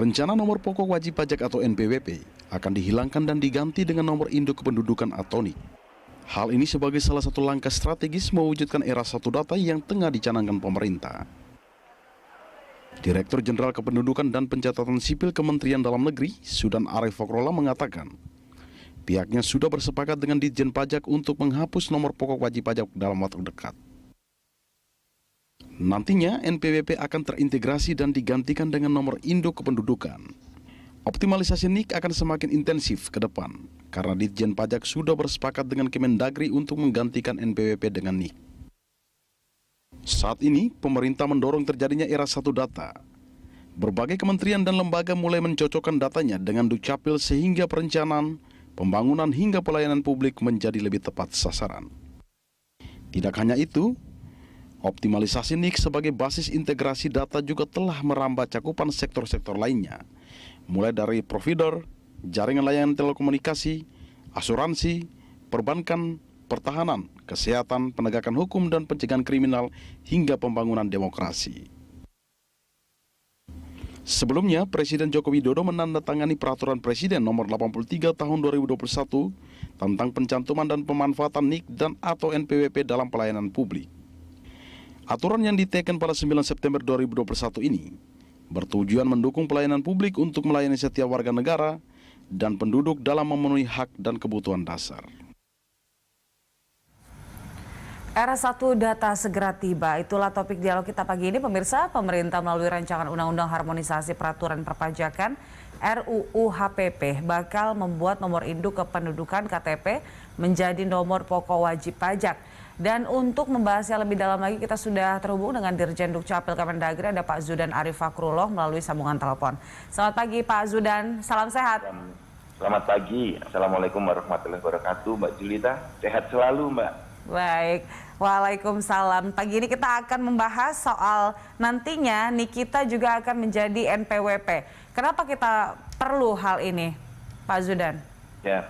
Rencana nomor pokok wajib pajak atau NPWP akan dihilangkan dan diganti dengan nomor induk kependudukan atau NIK. Hal ini sebagai salah satu langkah strategis mewujudkan era satu data yang tengah dicanangkan pemerintah. Direktur Jenderal Kependudukan dan Pencatatan Sipil Kementerian Dalam Negeri, Sudan Arif Fakrullah mengatakan, pihaknya sudah bersepakat dengan Ditjen Pajak untuk menghapus nomor pokok wajib pajak dalam waktu dekat. Nantinya NPWP akan terintegrasi dan digantikan dengan nomor induk kependudukan. Optimalisasi NIK akan semakin intensif ke depan karena Ditjen Pajak sudah bersepakat dengan Kemendagri untuk menggantikan NPWP dengan NIK. Saat ini, pemerintah mendorong terjadinya era satu data. Berbagai kementerian dan lembaga mulai mencocokkan datanya dengan Dukcapil sehingga perencanaan, pembangunan hingga pelayanan publik menjadi lebih tepat sasaran. Tidak hanya itu, optimalisasi NIK sebagai basis integrasi data juga telah merambah cakupan sektor-sektor lainnya, mulai dari provider, jaringan layanan telekomunikasi, asuransi, perbankan, pertahanan, kesehatan, penegakan hukum dan pencegahan kriminal, hingga pembangunan demokrasi. Sebelumnya, Presiden Joko Widodo menandatangani Peraturan Presiden Nomor 83 Tahun 2021 tentang pencantuman dan pemanfaatan NIK dan atau NPWP dalam pelayanan publik. Aturan yang diteken pada 9 September 2021 ini bertujuan mendukung pelayanan publik untuk melayani setiap warga negara dan penduduk dalam memenuhi hak dan kebutuhan dasar. Era satu data segera tiba, itulah topik dialog kita pagi ini. Pemirsa, pemerintah melalui rancangan Undang-Undang Harmonisasi Peraturan Perpajakan RUU HPP bakal membuat nomor induk kependudukan KTP menjadi nomor pokok wajib pajak. Dan untuk membahasnya lebih dalam lagi, kita sudah terhubung dengan Dirjen Dukcapil Kemendagri, ada Pak Zudan Arif Fakrullah melalui sambungan telepon. Selamat pagi Pak Zudan, salam sehat. Selamat pagi, Assalamualaikum warahmatullahi wabarakatuh, Mbak Julita. Sehat selalu, Mbak. Baik, waalaikumsalam. Pagi ini kita akan membahas soal nantinya NIK kita juga akan menjadi NPWP. Kenapa kita perlu hal ini, Pak Zudan? Ya,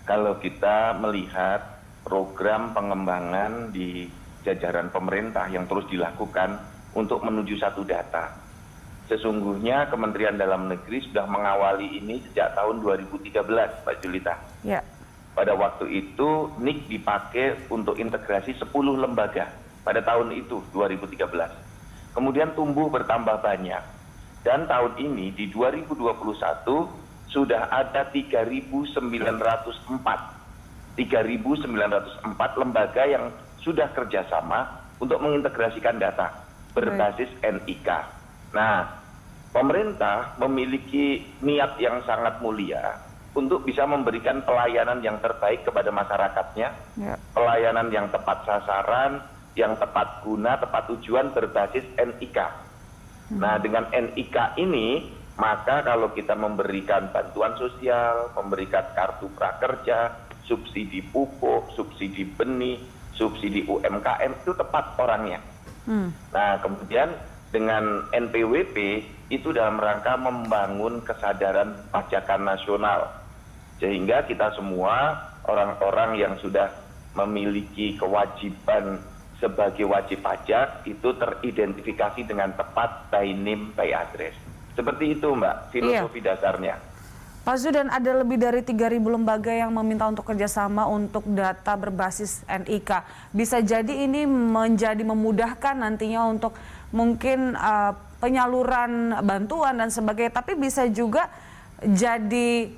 kalau kita melihat program pengembangan di jajaran pemerintah yang terus dilakukan untuk menuju satu data. Sesungguhnya Kementerian Dalam Negeri sudah mengawali ini sejak tahun 2013, Pak Julita. Ya. Pada waktu itu NIK dipakai untuk integrasi 10 lembaga pada tahun itu 2013. Kemudian tumbuh bertambah banyak. Dan tahun ini di 2021 sudah ada 3.904 lembaga yang sudah kerjasama untuk mengintegrasikan data berbasis NIK. Nah, pemerintah memiliki niat yang sangat mulia untuk bisa memberikan pelayanan yang terbaik kepada masyarakatnya, pelayanan yang tepat sasaran, yang tepat guna, tepat tujuan berbasis NIK. Nah, dengan NIK ini, maka kalau kita memberikan bantuan sosial, memberikan kartu prakerja, subsidi pupuk, subsidi benih, subsidi UMKM, itu tepat orangnya. Nah, kemudian dengan NPWP itu dalam rangka membangun kesadaran pajakan nasional. Sehingga kita semua orang-orang yang sudah memiliki kewajiban sebagai wajib pajak itu teridentifikasi dengan tepat by name, by address. Seperti itu Mbak, filosofi dasarnya. Pak Zudan, ada lebih dari 3.000 lembaga yang meminta untuk kerjasama untuk data berbasis NIK. Bisa jadi ini menjadi memudahkan nantinya untuk mungkin penyaluran bantuan dan sebagainya, tapi bisa juga jadi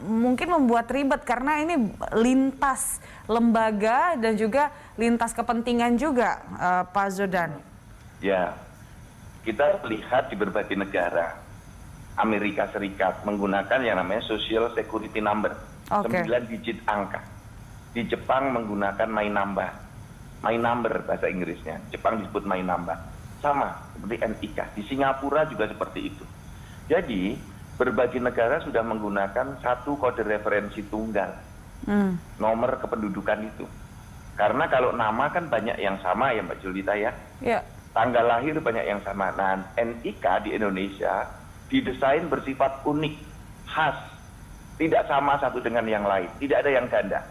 mungkin membuat ribet karena ini lintas lembaga dan juga lintas kepentingan juga, Pak Zudan. Ya, kita lihat di berbagai negara, Amerika Serikat menggunakan yang namanya Social Security Number, 9 digit angka. Di Jepang menggunakan My Number bahasa Inggrisnya. Jepang disebut My Number. Sama seperti NIK. Di Singapura juga seperti itu. Jadi berbagai negara sudah menggunakan satu kode referensi tunggal, nomor kependudukan itu. Karena kalau nama kan banyak yang sama ya Mbak Julita ya. Tanggal lahir banyak yang sama. Nah, NIK di Indonesia didesain bersifat unik, khas, tidak sama satu dengan yang lain, tidak ada yang ganda.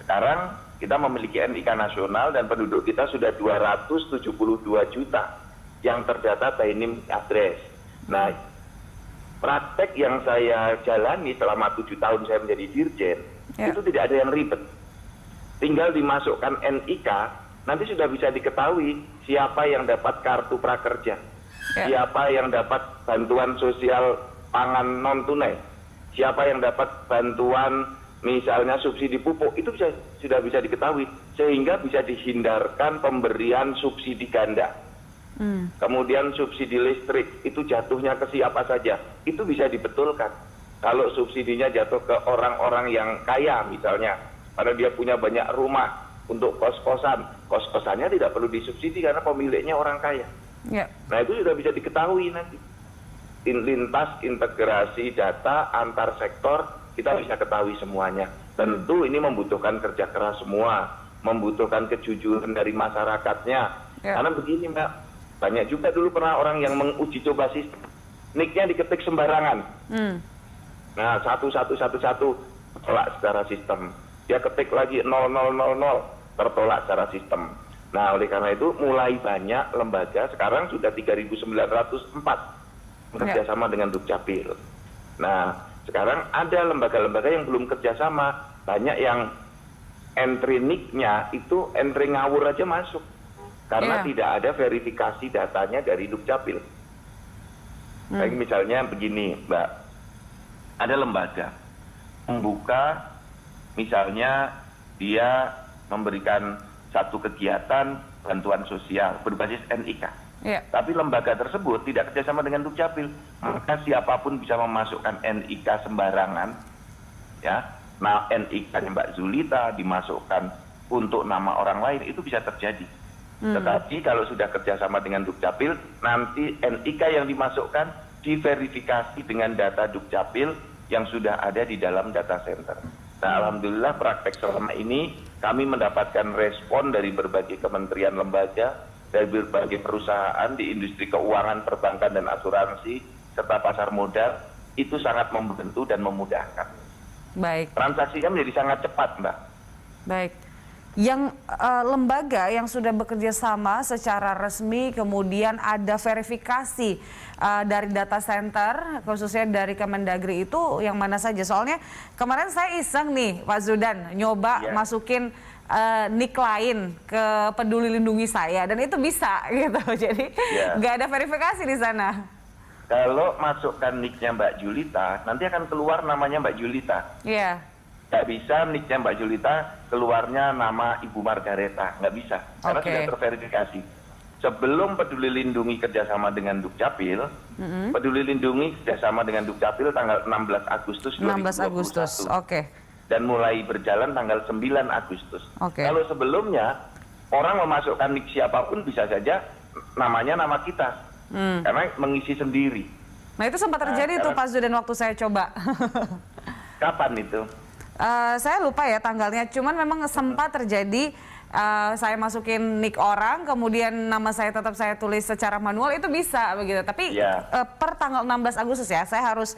Sekarang kita memiliki NIK nasional dan penduduk kita sudah 272 juta yang terdata by name address. Nah, praktek yang saya jalani selama 7 tahun saya menjadi dirjen, itu tidak ada yang ribet. Tinggal dimasukkan NIK, nanti sudah bisa diketahui siapa yang dapat kartu prakerja, siapa yang dapat bantuan sosial pangan non tunai, siapa yang dapat bantuan misalnya subsidi pupuk, itu sudah bisa diketahui, sehingga bisa dihindarkan pemberian subsidi ganda. Kemudian subsidi listrik itu jatuhnya ke siapa saja, itu bisa dibetulkan. Kalau subsidinya jatuh ke orang-orang yang kaya misalnya, karena dia punya banyak rumah untuk kos-kosan, kos-kosannya tidak perlu disubsidi karena pemiliknya orang kaya. Nah itu sudah bisa diketahui nanti. Lintas integrasi data antar sektor, kita bisa ketahui semuanya. Tentu ini membutuhkan kerja keras semua, membutuhkan kejujuran dari masyarakatnya. Karena begini Mbak, banyak juga dulu pernah orang yang menguji coba sistem, nicknya diketik sembarangan. Nah, 1111 tertolak secara sistem. Dia ketik lagi 0000, tertolak secara sistem. Nah, oleh karena itu mulai banyak lembaga, sekarang sudah 3.904 kerjasama dengan Dukcapil. Nah, sekarang ada lembaga-lembaga yang belum kerjasama, banyak yang entry nick-nya itu entry ngawur aja masuk. Karena tidak ada verifikasi datanya dari Dukcapil. Kayak misalnya begini, Mbak. Ada lembaga membuka, misalnya dia memberikan satu kegiatan bantuan sosial berbasis NIK. Tapi lembaga tersebut tidak kerjasama dengan Dukcapil. Maka siapapun bisa memasukkan NIK sembarangan. Ya, nah NIK-nya Mbak Zulita dimasukkan untuk nama orang lain, itu bisa terjadi. Tetapi kalau sudah kerjasama dengan Dukcapil, nanti NIK yang dimasukkan diverifikasi dengan data Dukcapil yang sudah ada di dalam data center. Nah, alhamdulillah praktek selama ini kami mendapatkan respon dari berbagai kementerian lembaga, dari berbagai perusahaan di industri keuangan, perbankan dan asuransi, serta pasar modal, itu sangat membantu dan memudahkan. Baik. Transaksinya menjadi sangat cepat, Mbak. Baik. Yang lembaga yang sudah bekerja sama secara resmi, kemudian ada verifikasi dari data center, khususnya dari Kemendagri, itu yang mana saja? Soalnya kemarin saya iseng nih, Pak Zudan, nyoba masukin nick lain ke Peduli Lindungi saya, dan itu bisa gitu. Jadi nggak ada verifikasi di sana. Kalau masukkan nicknya Mbak Julita, nanti akan keluar namanya Mbak Julita. Nggak bisa nicknya Mbak Julita keluarnya nama Ibu Margareta, nggak bisa, karena sudah terverifikasi. Sebelum Peduli Lindungi kerjasama dengan Dukcapil, Peduli Lindungi kerjasama dengan Dukcapil tanggal 16 Agustus 2021. Dan mulai berjalan tanggal 9 Agustus. Kalau sebelumnya, orang memasukkan nick siapapun bisa saja namanya nama kita, karena mengisi sendiri. Nah itu sempat terjadi tuh Pak Zudan waktu saya coba. Kapan itu? Saya lupa ya tanggalnya, cuman memang sempat terjadi saya masukin nick orang, kemudian nama saya tetap saya tulis secara manual, itu bisa begitu. Tapi per tanggal 16 Agustus ya, saya harus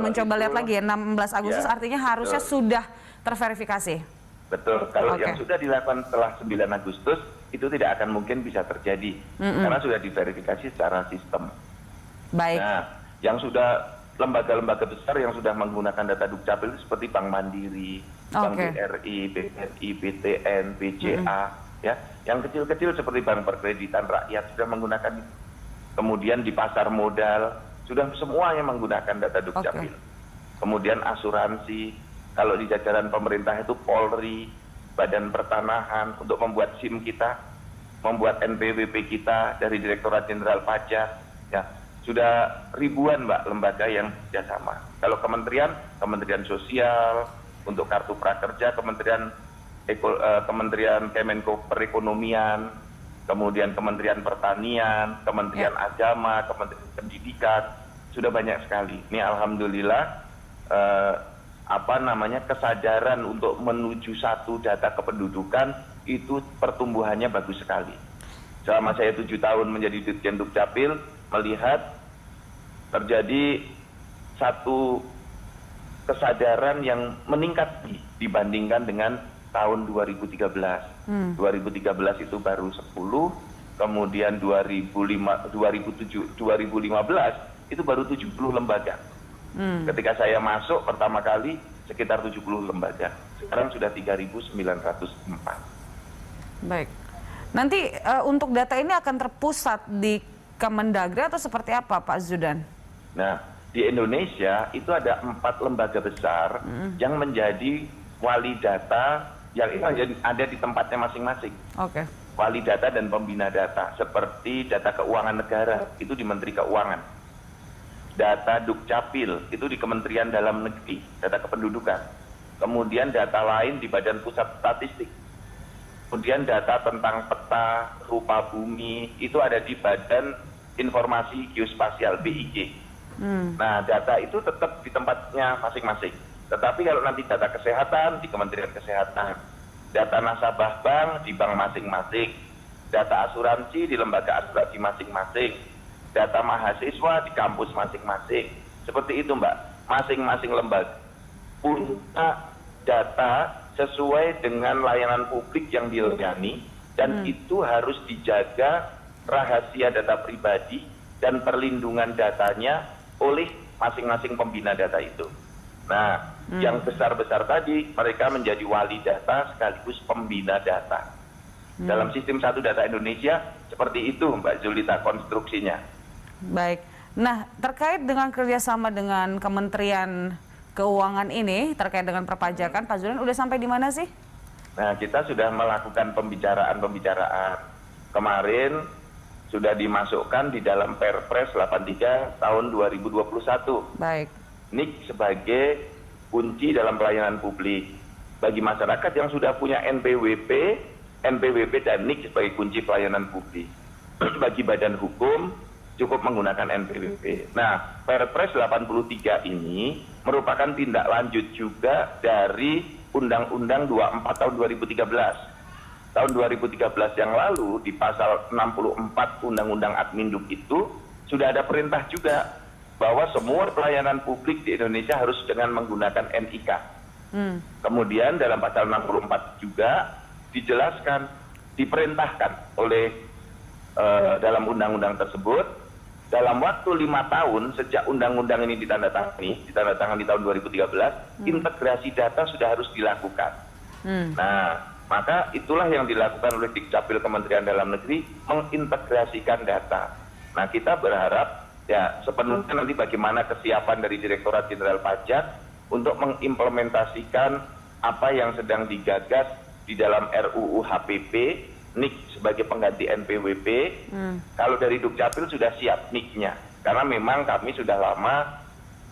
mencoba lihat lagi ya, 16 Agustus artinya harusnya sudah terverifikasi. Betul, kalau yang sudah dilakukan setelah 9 Agustus, itu tidak akan mungkin bisa terjadi, karena sudah diverifikasi secara sistem. Baik. Nah, yang sudah lembaga-lembaga besar yang sudah menggunakan data Dukcapil seperti Bank Mandiri, Bank BRI, BNI, BTN, BCA, ya, yang kecil-kecil seperti Bank Perkreditan Rakyat sudah menggunakan. Kemudian di pasar modal sudah semuanya menggunakan data Dukcapil. Kemudian asuransi, kalau di jajaran pemerintah itu Polri, Badan Pertanahan untuk membuat SIM kita, membuat NPWP kita dari Direktorat Jenderal Pajak, ya. Sudah ribuan Mbak lembaga yang kerjasama. Kalau Kementerian Sosial untuk kartu prakerja, Kementerian Kemenko Perekonomian, kemudian Kementerian Pertanian, Kementerian Agama, Kementerian Pendidikan, sudah banyak sekali. Ini alhamdulillah kesadaran untuk menuju satu data kependudukan itu pertumbuhannya bagus sekali. Selama saya 7 tahun menjadi Dirjen Dukcapil, melihat terjadi satu kesadaran yang meningkat dibandingkan dengan tahun 2013. 2013 itu baru 10, kemudian 2015 itu baru 70 lembaga. Ketika saya masuk pertama kali sekitar 70 lembaga. Sekarang sudah 3.904. Baik. Nanti untuk data ini akan terpusat di Kemendagri atau seperti apa, Pak Zudan? Nah, di Indonesia itu ada 4 lembaga besar yang menjadi wali data yang ada di tempatnya masing-masing. Oke. Wali data dan pembina data, seperti data keuangan negara, itu di Menteri Keuangan. Data Dukcapil, itu di Kementerian Dalam Negeri, data kependudukan. Kemudian data lain di Badan Pusat Statistik. Kemudian data tentang peta, rupa bumi, itu ada di Badan Informasi Geospasial, BIG. Nah, data itu tetap di tempatnya masing-masing. Tetapi kalau nanti data kesehatan di Kementerian Kesehatan, data nasabah bank di bank masing-masing, data asuransi di lembaga asuransi masing-masing, data mahasiswa di kampus masing-masing. Seperti itu, Mbak. Masing-masing lembaga punya data sesuai dengan layanan publik yang dilayani, dan itu harus dijaga rahasia data pribadi dan perlindungan datanya oleh masing-masing pembina data itu. Nah, yang besar-besar tadi mereka menjadi wali data sekaligus pembina data. Dalam sistem satu data Indonesia seperti itu, Mbak Zulita, konstruksinya. Baik. Nah, terkait dengan kerjasama dengan Kementerian Keuangan ini, terkait dengan perpajakan, Pak Zudan udah sampai di mana sih? Nah, kita sudah melakukan pembicaraan. Kemarin sudah dimasukkan di dalam Perpres 83 tahun 2021. Baik. NIK sebagai kunci dalam pelayanan publik. Bagi masyarakat yang sudah punya NPWP dan NIK sebagai kunci pelayanan publik. Bagi badan hukum cukup menggunakan NPWP. Nah, Perpres 83 ini merupakan tindak lanjut juga dari Undang-Undang 24 tahun 2013. Tahun 2013 yang lalu di pasal 64 Undang-Undang Adminduk itu sudah ada perintah juga bahwa semua pelayanan publik di Indonesia harus dengan menggunakan NIK. Kemudian dalam pasal 64 juga dijelaskan, diperintahkan oleh dalam undang-undang tersebut, dalam waktu 5 tahun sejak undang-undang ini ditandatangani tahun 2013, integrasi data sudah harus dilakukan. Nah, maka itulah yang dilakukan oleh Dukcapil Kementerian Dalam Negeri, mengintegrasikan data. Nah, kita berharap ya sepenuhnya nanti bagaimana kesiapan dari Direktorat Jenderal Pajak untuk mengimplementasikan apa yang sedang digagas di dalam RUU HPP, NIK sebagai pengganti NPWP. Kalau dari Dukcapil sudah siap NIK-nya, karena memang kami sudah lama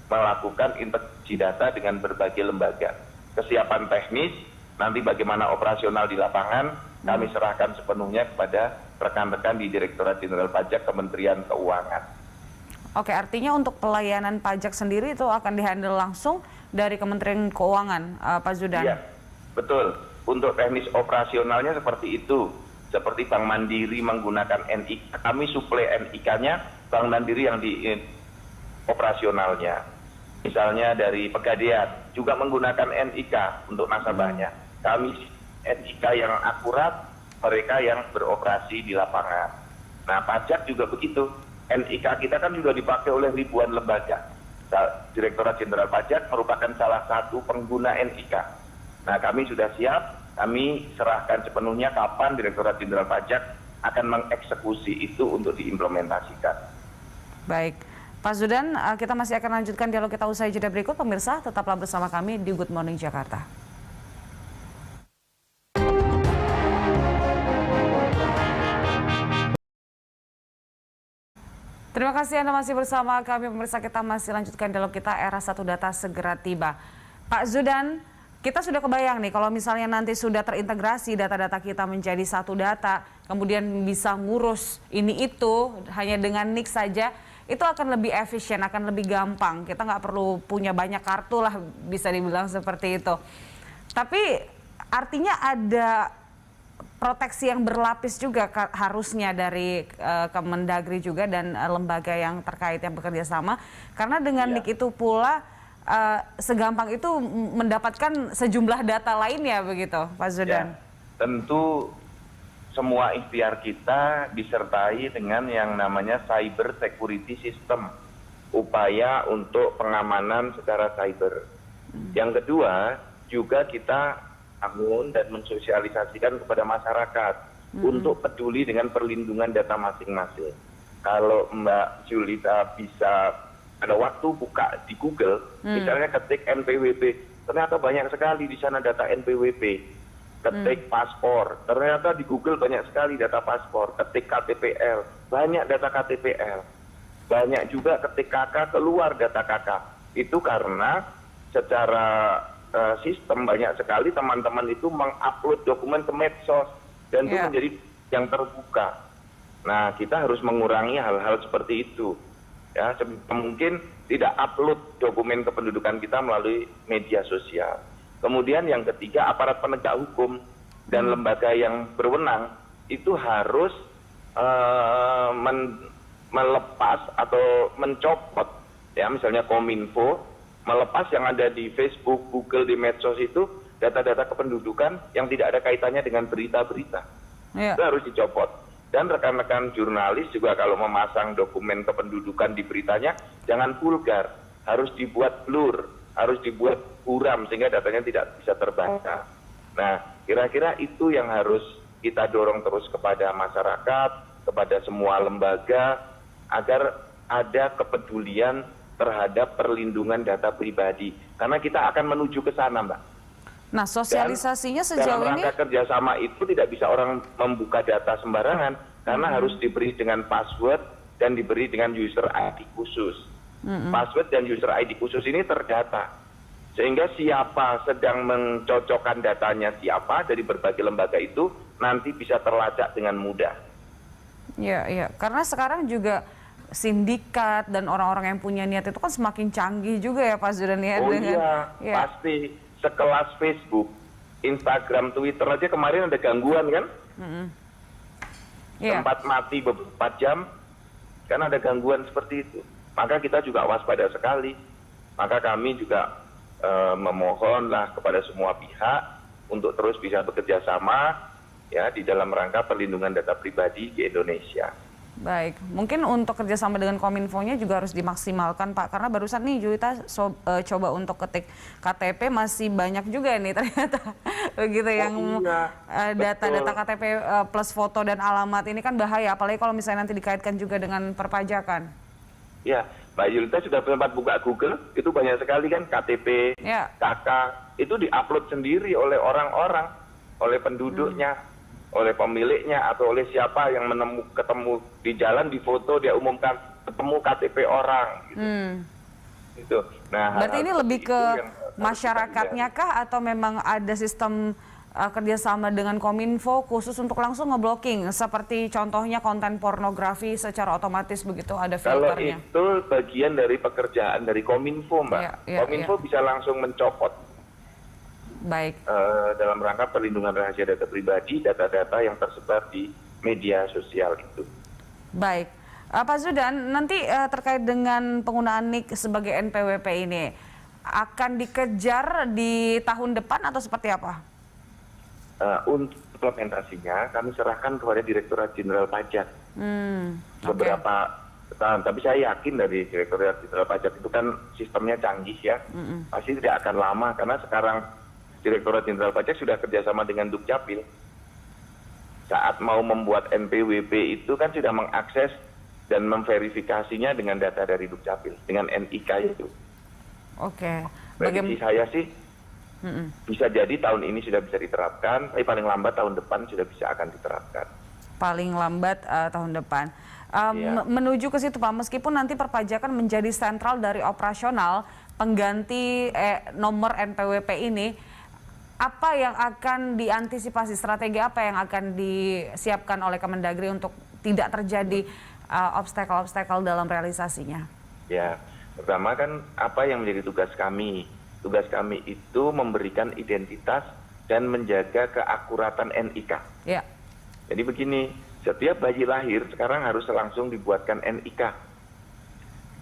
melakukan integrasi data dengan berbagai lembaga. Kesiapan teknis, nanti bagaimana operasional di lapangan, kami serahkan sepenuhnya kepada rekan-rekan di Direktorat Jenderal Pajak Kementerian Keuangan. Oke, artinya untuk pelayanan pajak sendiri itu akan dihandle langsung dari Kementerian Keuangan, Pak Zudan? Iya, betul. Untuk teknis operasionalnya seperti itu. Seperti Bank Mandiri menggunakan NIK, kami suplai NIK-nya, Bank Mandiri yang di operasionalnya. Misalnya dari Pegadaian juga menggunakan NIK untuk nasabahnya. Kami NIK yang akurat, mereka yang beroperasi di lapangan. Nah, pajak juga begitu. NIK kita kan juga dipakai oleh ribuan lembaga. Direktorat Jenderal Pajak merupakan salah satu pengguna NIK. Nah, kami sudah siap, kami serahkan sepenuhnya kapan Direktorat Jenderal Pajak akan mengeksekusi itu untuk diimplementasikan. Baik. Pak Zudan, kita masih akan lanjutkan dialog kita usai jeda berikut. Pemirsa, tetaplah bersama kami di Good Morning Jakarta. Terima kasih Anda masih bersama kami, pemirsa. Kita masih lanjutkan dialog kita, era satu data segera tiba. Pak Zudan, kita sudah kebayang nih kalau misalnya nanti sudah terintegrasi data-data kita menjadi satu data, kemudian bisa ngurus ini itu hanya dengan NIK saja, itu akan lebih efisien, akan lebih gampang. Kita nggak perlu punya banyak kartu lah, bisa dibilang seperti itu. Tapi artinya ada proteksi yang berlapis juga harusnya dari Kemendagri juga dan lembaga yang terkait yang bekerja sama. Karena dengan NIK itu pula segampang itu mendapatkan sejumlah data lainnya begitu, Pak Zudan. Ya, tentu semua ikhtiar kita disertai dengan yang namanya cyber security system. upaya untuk pengamanan secara cyber. Yang kedua, juga kita bangun dan mensosialisasikan kepada masyarakat untuk peduli dengan perlindungan data masing-masing. Kalau Mbak Julita bisa ada waktu buka di Google, misalnya ketik NPWP, ternyata banyak sekali di sana data NPWP. Ketik paspor, ternyata di Google banyak sekali data paspor. Ketik KTPL, banyak data KTPL. Banyak juga ketik KK, keluar data KK. Itu karena secara sistem banyak sekali teman-teman itu mengupload dokumen ke medsos. Dan itu menjadi yang terbuka. Nah, kita harus mengurangi hal-hal seperti itu. Ya, mungkin tidak upload dokumen kependudukan kita melalui media sosial. Kemudian yang ketiga, aparat penegak hukum dan lembaga yang berwenang itu harus melepas atau mencopot, ya misalnya Kominfo, melepas yang ada di Facebook, Google, di medsos itu data-data kependudukan yang tidak ada kaitannya dengan berita-berita. Itu harus dicopot. Dan rekan-rekan jurnalis juga kalau memasang dokumen kependudukan di beritanya, jangan vulgar, harus dibuat blur, harus dibuat buram sehingga datanya tidak bisa terbaca. Nah, kira-kira itu yang harus kita dorong terus kepada masyarakat, kepada semua lembaga, agar ada kepedulian terhadap perlindungan data pribadi. Karena kita akan menuju ke sana, Mbak. Nah, sosialisasinya sejauh dalam ini? rangka kerjasama itu tidak bisa orang membuka data sembarangan, karena harus diberi dengan password dan diberi dengan user ID khusus. Password dan user ID khusus ini terdata. Sehingga siapa sedang mencocokkan datanya siapa dari berbagai lembaga itu, nanti bisa terlacak dengan mudah. Iya. Karena sekarang juga sindikat dan orang-orang yang punya niat itu kan semakin canggih juga ya Pak Zudan ya. Oh iya, pasti. Sekelas Facebook, Instagram, Twitter aja kemarin ada gangguan kan? Sempat mati beberapa jam, kan ada gangguan seperti itu. Maka kita juga waspada sekali. Maka kami juga memohonlah kepada semua pihak untuk terus bisa bekerja sama ya di dalam rangka perlindungan data pribadi di Indonesia. Baik, mungkin untuk kerjasama dengan Kominfo-nya juga harus dimaksimalkan Pak, karena barusan nih Julita coba untuk ketik KTP masih banyak juga nih ternyata begitu data-data KTP plus foto dan alamat ini kan bahaya, apalagi kalau misalnya nanti dikaitkan juga dengan perpajakan. Ya, Mbak Julita sudah sempat buka Google, itu banyak sekali kan KTP, KK, itu diupload sendiri oleh orang-orang, oleh penduduknya. Oleh pemiliknya atau oleh siapa yang ketemu di jalan, di foto dia umumkan ketemu KTP orang gitu. Gitu. Nah, berarti ini lebih ke masyarakatnya kah atau memang ada sistem kerjasama dengan Kominfo khusus untuk langsung ngeblocking seperti contohnya konten pornografi secara otomatis begitu ada filternya? Kalau itu bagian dari pekerjaan dari Kominfo, Mbak. Kominfo bisa langsung mencopot. Baik. Dalam rangka perlindungan rahasia data pribadi, data-data yang tersebar di media sosial itu. Baik. Pak Zudan, nanti terkait dengan penggunaan NIK sebagai NPWP ini, akan dikejar di tahun depan atau seperti apa? Untuk implementasinya, kami serahkan kepada Direktorat Jenderal Pajak. Tapi saya yakin dari Direktorat Jenderal Pajak itu kan sistemnya canggih ya, pasti tidak akan lama karena sekarang Direktorat Jenderal Pajak sudah kerjasama dengan Dukcapil. Saat mau membuat NPWP itu kan sudah mengakses dan memverifikasinya dengan data dari Dukcapil, dengan NIK itu. Oke. Prediksi saya sih bisa jadi tahun ini sudah bisa diterapkan, tapi paling lambat tahun depan sudah bisa akan diterapkan. Paling lambat tahun depan. Menuju ke situ Pak, meskipun nanti perpajakan menjadi sentral dari operasional pengganti nomor NPWP ini, apa yang akan diantisipasi, strategi apa yang akan disiapkan oleh Kemendagri untuk tidak terjadi obstacle-obstacle dalam realisasinya? Ya, pertama kan apa yang menjadi tugas kami? Tugas kami itu memberikan identitas dan menjaga keakuratan NIK. Ya. Jadi begini, setiap bayi lahir sekarang harus langsung dibuatkan NIK.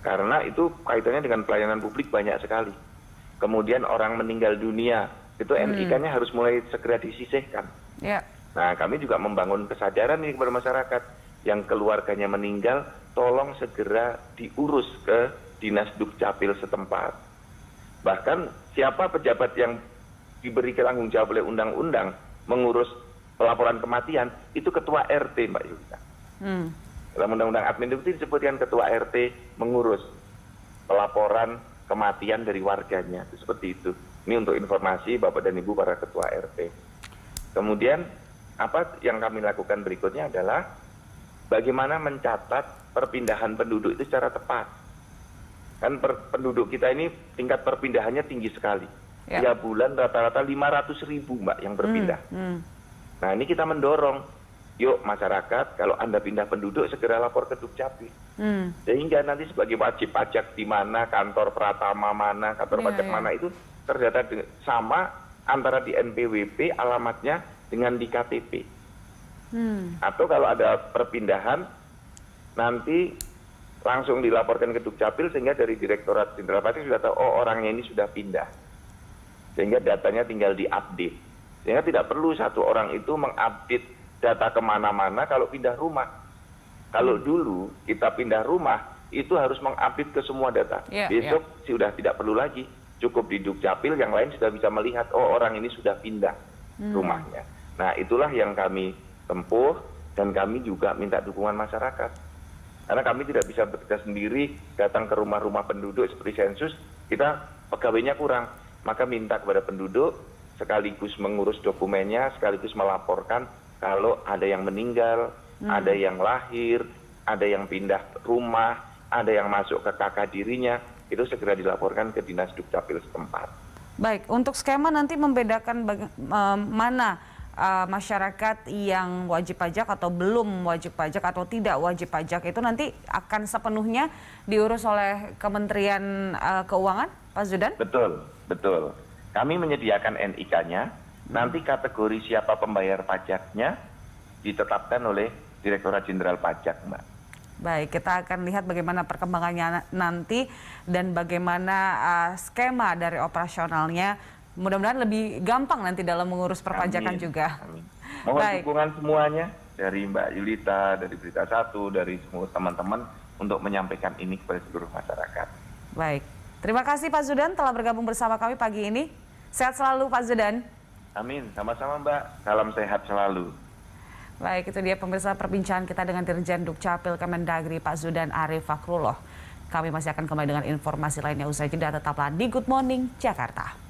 Karena itu kaitannya dengan pelayanan publik banyak sekali. Kemudian orang meninggal dunia, itu NIK-nya harus mulai segera disisihkan. Ya. Nah, kami juga membangun kesadaran ini kepada masyarakat yang keluarganya meninggal, tolong segera diurus ke Dinas Dukcapil setempat. Bahkan siapa pejabat yang diberi tanggung jawab oleh undang-undang mengurus pelaporan kematian, itu ketua RT, Mbak Yulita. Dalam undang-undang admin itu disebutkan ketua RT mengurus pelaporan kematian dari warganya. Itu seperti itu. Ini untuk informasi Bapak dan Ibu para ketua RT. Kemudian apa yang kami lakukan berikutnya adalah bagaimana mencatat perpindahan penduduk itu secara tepat. Kan penduduk kita ini tingkat perpindahannya tinggi sekali. Ya. Tiap bulan rata-rata 500.000 Mbak yang berpindah. Nah ini kita mendorong, yuk masyarakat kalau Anda pindah penduduk segera lapor ke Dukcapil. Sehingga nanti sebagai wajib pajak di mana, kantor Pratama mana, kantor pajak mana itu terdata sama antara di NPWP alamatnya dengan di KTP. Atau kalau ada perpindahan nanti langsung dilaporkan ke Dukcapil sehingga dari Direktorat Jenderal Pajak sudah tahu oh orangnya ini sudah pindah. Sehingga datanya tinggal diupdate. Sehingga tidak perlu satu orang itu mengupdate data kemana-mana kalau pindah rumah. Kalau dulu kita pindah rumah itu harus mengupdate ke semua data. Besok sudah tidak perlu lagi. Cukup di Dukcapil, yang lain sudah bisa melihat oh orang ini sudah pindah rumahnya. Nah itulah yang kami tempuh dan kami juga minta dukungan masyarakat. Karena kami tidak bisa bekerja sendiri, datang ke rumah-rumah penduduk seperti sensus, kita pegawainya kurang. Maka minta kepada penduduk, sekaligus mengurus dokumennya, sekaligus melaporkan kalau ada yang meninggal, ada yang lahir, ada yang pindah rumah, ada yang masuk ke kakak dirinya, itu segera dilaporkan ke Dinas Dukcapil setempat. Baik, untuk skema nanti membedakan mana masyarakat yang wajib pajak atau belum wajib pajak atau tidak wajib pajak itu nanti akan sepenuhnya diurus oleh Kementerian Keuangan, Pak Zudan? Betul, betul. Kami menyediakan NIK-nya, nanti kategori siapa pembayar pajaknya ditetapkan oleh Direktorat Jenderal Pajak, Mbak. Baik, kita akan lihat bagaimana perkembangannya nanti dan bagaimana skema dari operasionalnya. Mudah-mudahan lebih gampang nanti dalam mengurus perpajakan juga. Amin. Mohon dukungan semuanya dari Mbak Yulita, dari Berita Satu, dari semua teman-teman untuk menyampaikan ini kepada seluruh masyarakat. Baik, terima kasih Pak Zudan telah bergabung bersama kami pagi ini. Sehat selalu Pak Zudan. Amin, sama-sama Mbak. Salam sehat selalu. Baik, itu dia pemirsa perbincangan kita dengan Dirjen Dukcapil Kemendagri Pak Zudan Arif Fakrullah. Kami masih akan kembali dengan informasi lainnya usai jeda, tetaplah di Good Morning Jakarta.